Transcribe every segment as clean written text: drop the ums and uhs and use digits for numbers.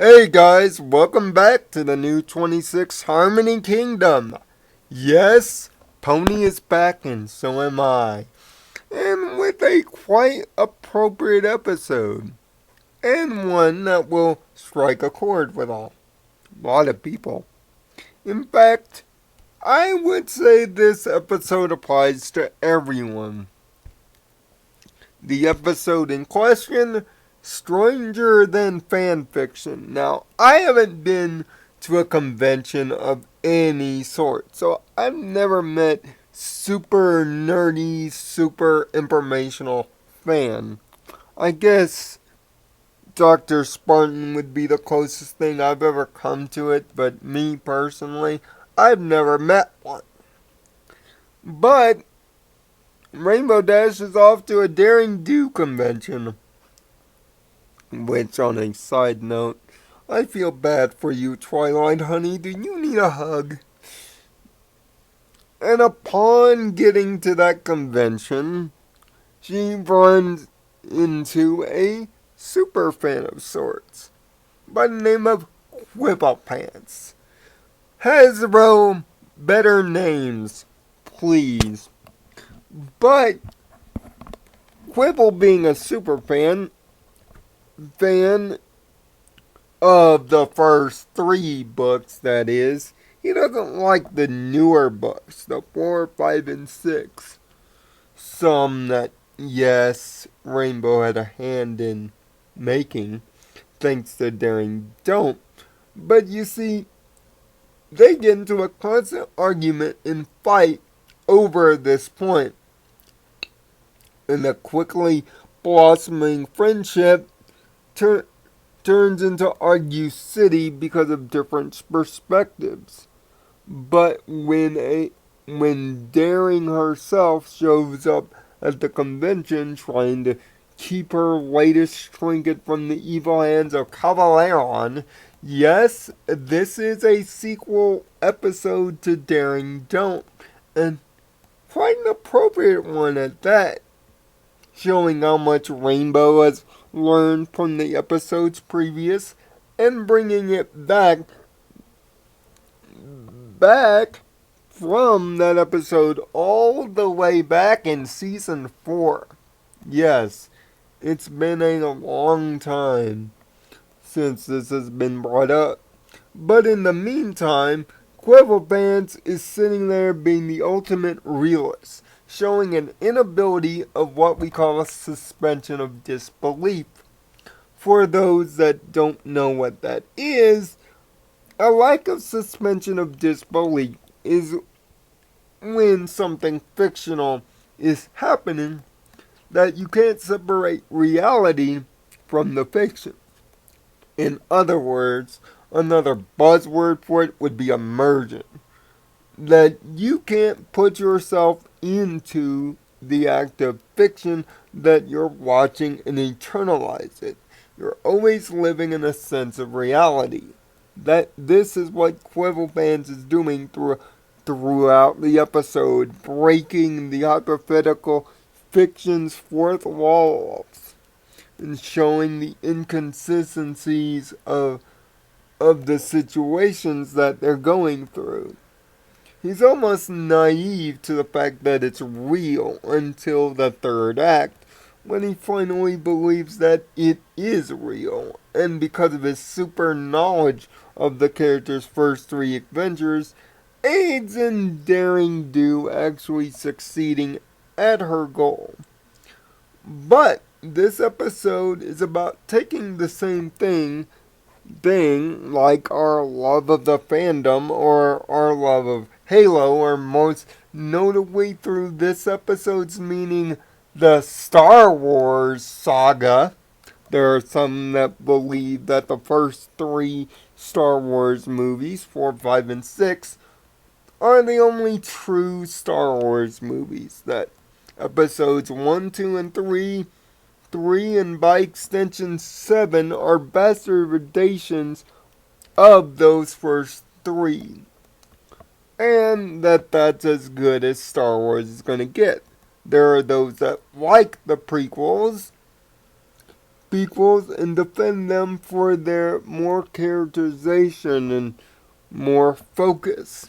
Hey guys, welcome back to the new 26 Harmony Kingdom. Yes, Pony is back and so am I. And with a quite appropriate episode. And one that will strike a chord with a lot of people. In fact, I would say this episode applies to everyone. The episode in question, Stranger Than Fanfiction. Now, I haven't been to a convention of any sort, so I've never met super nerdy, super informational fan. I guess Dr. Spartan would be the closest thing I've ever come to it, but me personally, I've never met one. But Rainbow Dash is off to a Daring Do convention. Which, on a side note, I feel bad for you, Twilight honey. Do you need a hug? And upon getting to that convention, she runs into a super fan of sorts by the name of Quibblepants. Hasbro, better names, please. But Quibble, being a super fan of the first three books, that is, he doesn't like the newer books, the 4, 5, and 6. Some that, yes, Rainbow had a hand in making, thanks to Daring Don't. But you see, they get into a constant argument and fight over this point. And a quickly blossoming friendship turns into Argue City because of different perspectives. But when Daring herself shows up at the convention trying to keep her latest trinket from the evil hands of Cavaleron, yes, this is a sequel episode to Daring Don't, and quite an appropriate one at that, showing how much Rainbow has learned from the episodes previous and bringing it back from that episode all the way back in season 4. Yes, it's been a long time since this has been brought up. But in the meantime, Quibblepants is sitting there being the ultimate realist, showing an inability of what we call a suspension of disbelief. For those that don't know what that is, a lack of suspension of disbelief is when something fictional is happening that you can't separate reality from the fiction. In other words, another buzzword for it would be immersion. That you can't put yourself into the act of fiction that you're watching and internalize it. You're always living in a sense of reality. That this is what Quibblepants is doing throughout the episode, breaking the hypothetical fiction's fourth walls and showing the inconsistencies of the situations that they're going through. He's almost naive to the fact that it's real until the third act, when he finally believes that it is real. And because of his super knowledge of the character's first 3 adventures, aids in Daring Do actually succeeding at her goal. But this episode is about taking the same thing like our love of the fandom or our love of Halo, or most notably through this episode's meaning the Star Wars saga. There are some that believe that the first 3 Star Wars movies, 4, 5, and 6, are the only true Star Wars movies. That episodes 1, 2, and 3, and by extension 7, are bastardizations of those first 3. And that's as good as Star Wars is going to get. There are those that like the prequels, prequels and defend them for their more characterization and more focus.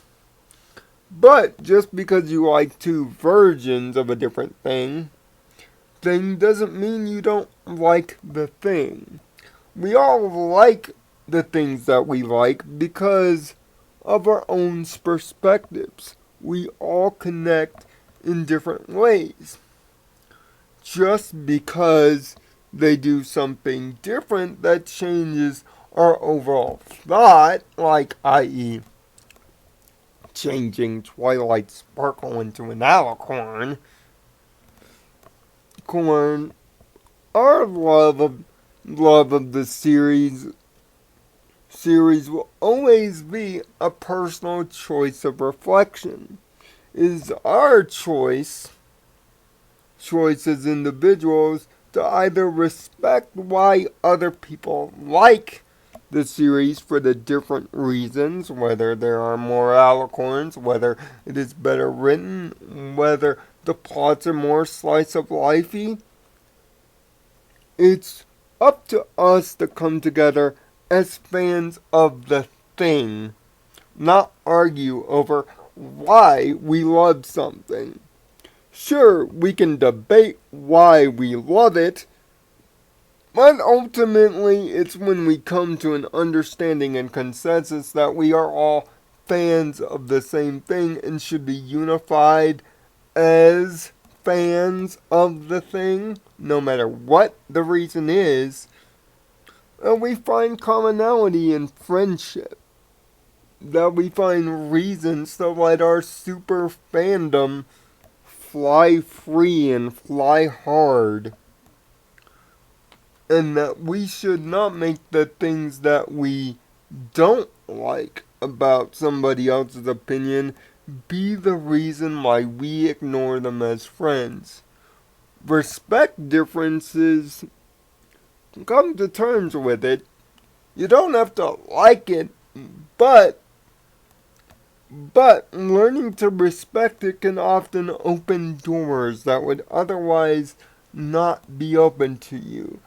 But just because you like two versions of a different thing doesn't mean you don't like the thing. We all like the things that we like because of our own perspectives. We all connect in different ways. Just because they do something different that changes our overall thought, like i.e. changing Twilight Sparkle into an alicorn, our love of the series will always be a personal choice of reflection. It is our choice as individuals to either respect why other people like the series for the different reasons, whether there are more alicorns, whether it is better written, whether the plots are more slice of lifey. It's up to us to come together as fans of the thing, not argue over why we love something. Sure, we can debate why we love it, but ultimately it's when we come to an understanding and consensus that we are all fans of the same thing and should be unified as fans of the thing, no matter what the reason is, we find commonality in friendship. That we find reasons to let our super fandom fly free and fly hard. And that we should not make the things that we don't like about somebody else's opinion be the reason why we ignore them as friends. Respect differences, come to terms with it. You don't have to like it, but learning to respect it can often open doors that would otherwise not be open to you.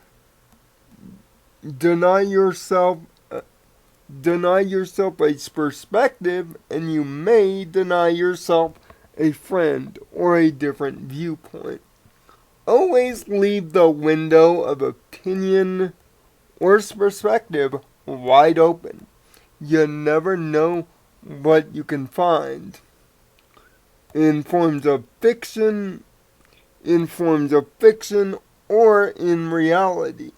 Deny yourself a perspective, and you may deny yourself a friend or a different viewpoint. Always leave the window of opinion or perspective wide open. You never know what you can find in forms of fiction, or in reality.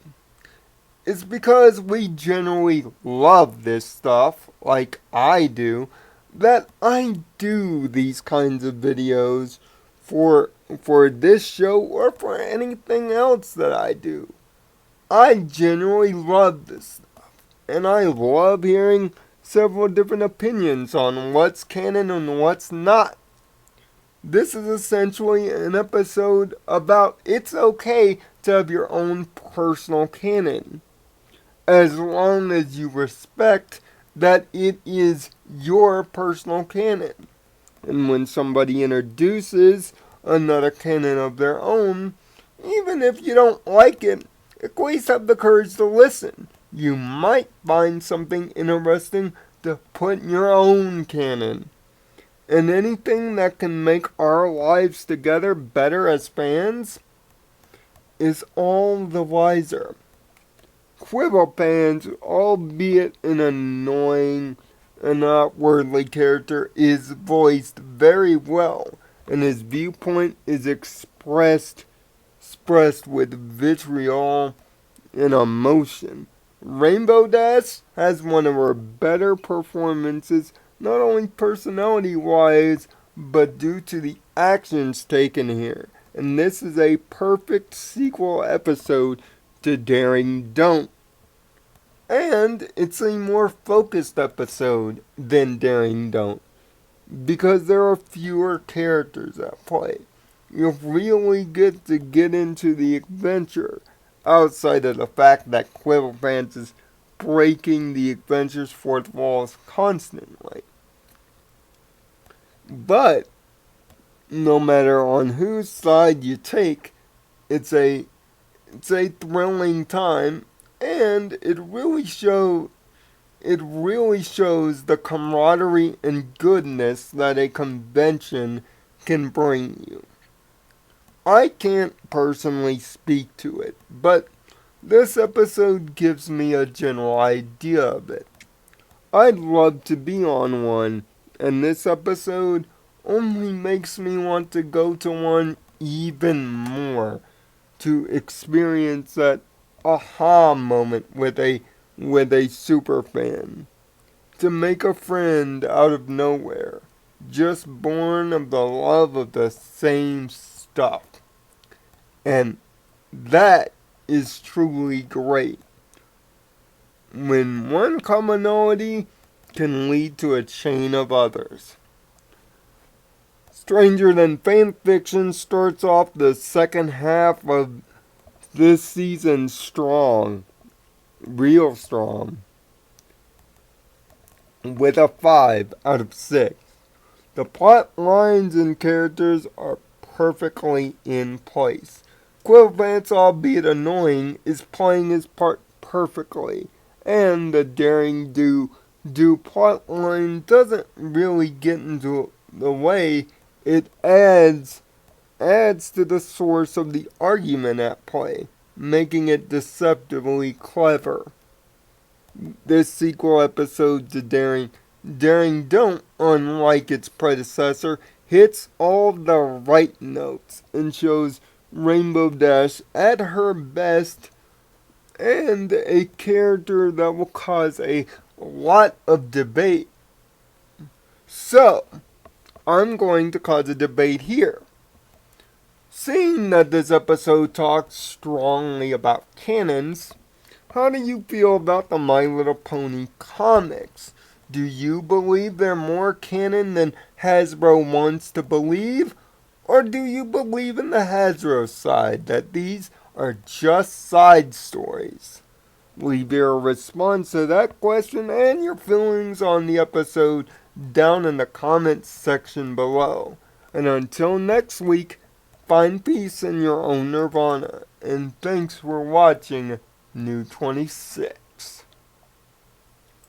It's because we generally love this stuff, like I do, that I do these kinds of videos for this show or for anything else that I do. I genuinely love this stuff, and I love hearing several different opinions on what's canon and what's not. This is essentially an episode about it's okay to have your own personal canon, as long as you respect that it is your personal canon. And when somebody introduces another canon of their own, even if you don't like it, at least have the courage to listen. You might find something interesting to put in your own canon. And anything that can make our lives together better as fans is all the wiser. Quibble fans, albeit an annoying and outwardly character, is voiced very well, and his viewpoint is expressed with vitriol and emotion. Rainbow Dash has one of her better performances, not only personality-wise, but due to the actions taken here. And this is a perfect sequel episode to Daring Don't. And it's a more focused episode than Daring Don't, because there are fewer characters at play. You really get to get into the adventure, outside of the fact that Quibble Pants is breaking the adventure's fourth walls constantly. But, no matter on whose side you take, it's a It's a thrilling time, and it really shows the camaraderie and goodness that a convention can bring you. I can't personally speak to it, but this episode gives me a general idea of it. I'd love to be on one, and this episode only makes me want to go to one even more, to experience that aha moment with a super fan, to make a friend out of nowhere, just born of the love of the same stuff. And that is truly great. When one commonality can lead to a chain of others. Stranger Than Fanfiction starts off the second half of this season strong, real strong, with a 5 out of 6. The plot lines and characters are perfectly in place. Quill Vance, albeit annoying, is playing his part perfectly, and the daring do plot line doesn't really get into the way. It adds to the source of the argument at play, making it deceptively clever. This sequel episode to Daring Don't, unlike its predecessor, hits all the right notes and shows Rainbow Dash at her best, and a character that will cause a lot of debate. So, I'm going to cause a debate here. Seeing that this episode talks strongly about cannons, how do you feel about the My Little Pony comics? Do you believe they're more canon than Hasbro wants to believe? Or do you believe in the Hasbro side, that these are just side stories? Leave your response to that question and your feelings on the episode down in the comments section below. And until next week, find peace in your own nirvana. And thanks for watching New 26.